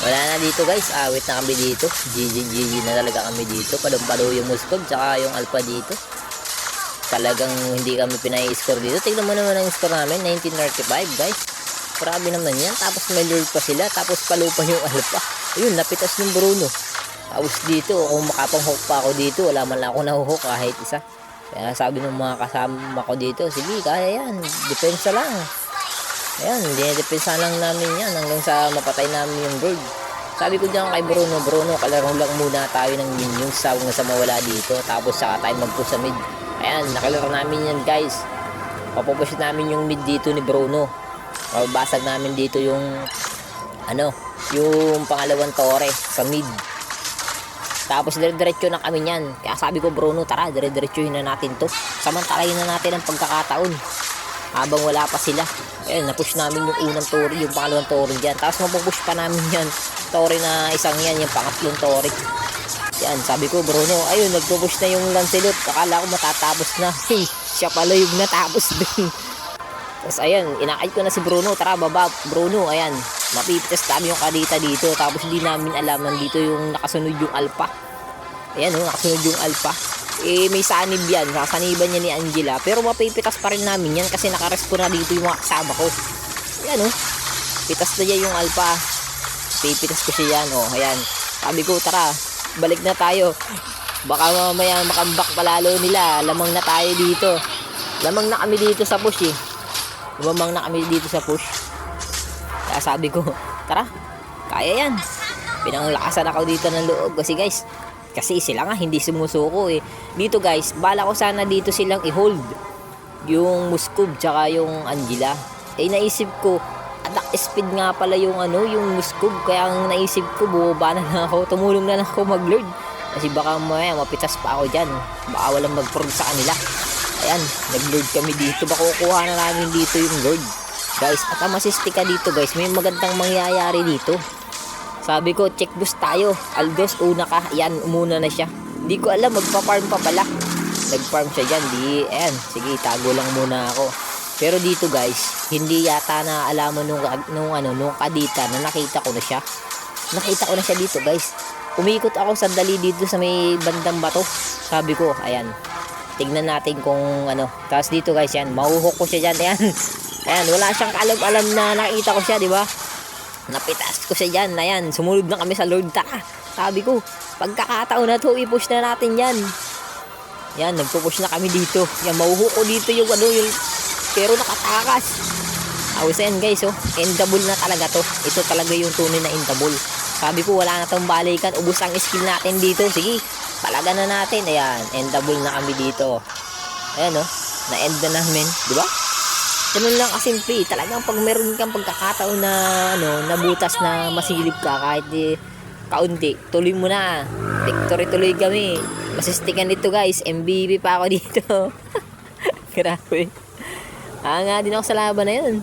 Wala na dito guys, awit na kami dito. GG na talaga kami dito. Padong-pado yung Muscog tsaka yung Alpha dito. Talagang hindi kami pinai-score dito. Tignan mo naman ang score namin, 1935 guys. Grabe naman yan. Tapos may lure pa sila. Tapos palupa yung Alpha. Ayun, napitas yung Bruno. Tapos dito, kung makapang-hook pa ako dito, wala man lang ako nahuhook kahit isa. Kaya sabi ng mga kasama ko dito, sige, kaya yan. Depensa lang. Ayan, dinedepensa lang namin yan hanggang sa mapatay namin yung bird. Sabi ko dyan kay Bruno, kalaro lang muna tayo ng minions hanggang sa mawala dito. Tapos saka tayo mag-push sa mid. Ayan, nakalaro namin yan guys. Papupush namin yung mid dito ni Bruno. Mababasag namin dito yung yung pangalawang tore sa mid. Tapos dire-diretso na kami niyan. Kaya sabi ko Bruno, tara dire-diretsuhin na natin to. Samantalayin na natin ang pagkakataon habang wala pa sila. Ayun, napush namin yung unang tore, yung pangalawang tore dyan. Tapos mapupush pa namin yan tore na isang yan, yung pangatlong tore. Yan, sabi ko Bruno, ayun, nagpupush na yung Lancelot. Akala ko matatapos na. Siya pala yung natapos din. Tapos ayan, inakit ko na si Bruno. Tara, baba, Bruno, ayan. Mapipitas namin yung kadita dito. Tapos hindi namin alam, nandito yung nakasunod yung Alpha. Ayan, nakasunod yung Alpha. May sanib yan. Sasaniban niya ni Angela. Pero mapipitas pa rin namin yan kasi nakarespo na dito yung mga kasama ko. Ayan, pitas na yan yung Alpha. Pipitas ko siya yan, ayan. Sabi ko, tara, balik na tayo. Baka mamaya makambak palalo nila. Lamang na tayo dito. Lamang na kami dito sa push Lumamang na kami dito sa push. Kaya sabi ko, tara, kaya yan. Pinanglakasan ako dito ng loob kasi sila nga hindi sumusuko Dito guys, bala ko sana dito silang i-hold yung Muscog tsaka yung Angela. Naisip ko, attack speed nga pala yung yung Muscog. Kaya ang naisip ko, bumaba na lang ako. Tumulong na lang ako mag-lord. Kasi baka mamaya mapitas pa ako dyan. Baka walang mag-prod sa kanila. Ayan, nag-lord kami dito. Baka kukuha na namin dito yung lord. Guys, at ang masistika dito guys, may magandang mangyayari dito. Sabi ko, check boost tayo. Aldos, una ka. Ayan, umuna na siya. Hindi ko alam, magpa-farm pa pala. Nag-farm siya dyan. Ayan, sige, tago lang muna ako. Pero dito guys, hindi yata na alaman nung kadita na nakita ko na siya. Nakita ko na siya dito guys. Umikot ako sandali dito sa may bandang bato. Sabi ko, ayan. Tignan natin kung Tapos dito guys, yan, mahuhok ko siya dyan. Ayan. Ayan, wala siyang kaalam-alam na nakita ko siya, di ba? Napitas ko siya dyan. Ayan, sumunod na kami sa Lord. Tara. Sabi ko, pagkakataon na to, i-push na natin yan. Yan, nagpo-push na kami dito. Yan, mahuhok ko dito yung pero nakatakas. Awis yan guys, endable na talaga to. Ito talaga yung tunay na endable. Sabi ko, wala na tong balikan. Ubus ang skill natin dito. Sige, talaga na natin. Ayan, endable na kami dito. Ayan na-end na namin, di ba? Ganun lang kasimple. Talagang pag meron kang pagkakataon na nabutas na masilip ka kahit kaunti, tuloy mo na. Victory tuloy kami. Masistikan dito guys. MVP pa ako dito. Grabe. Nga din ako sa laban na yun.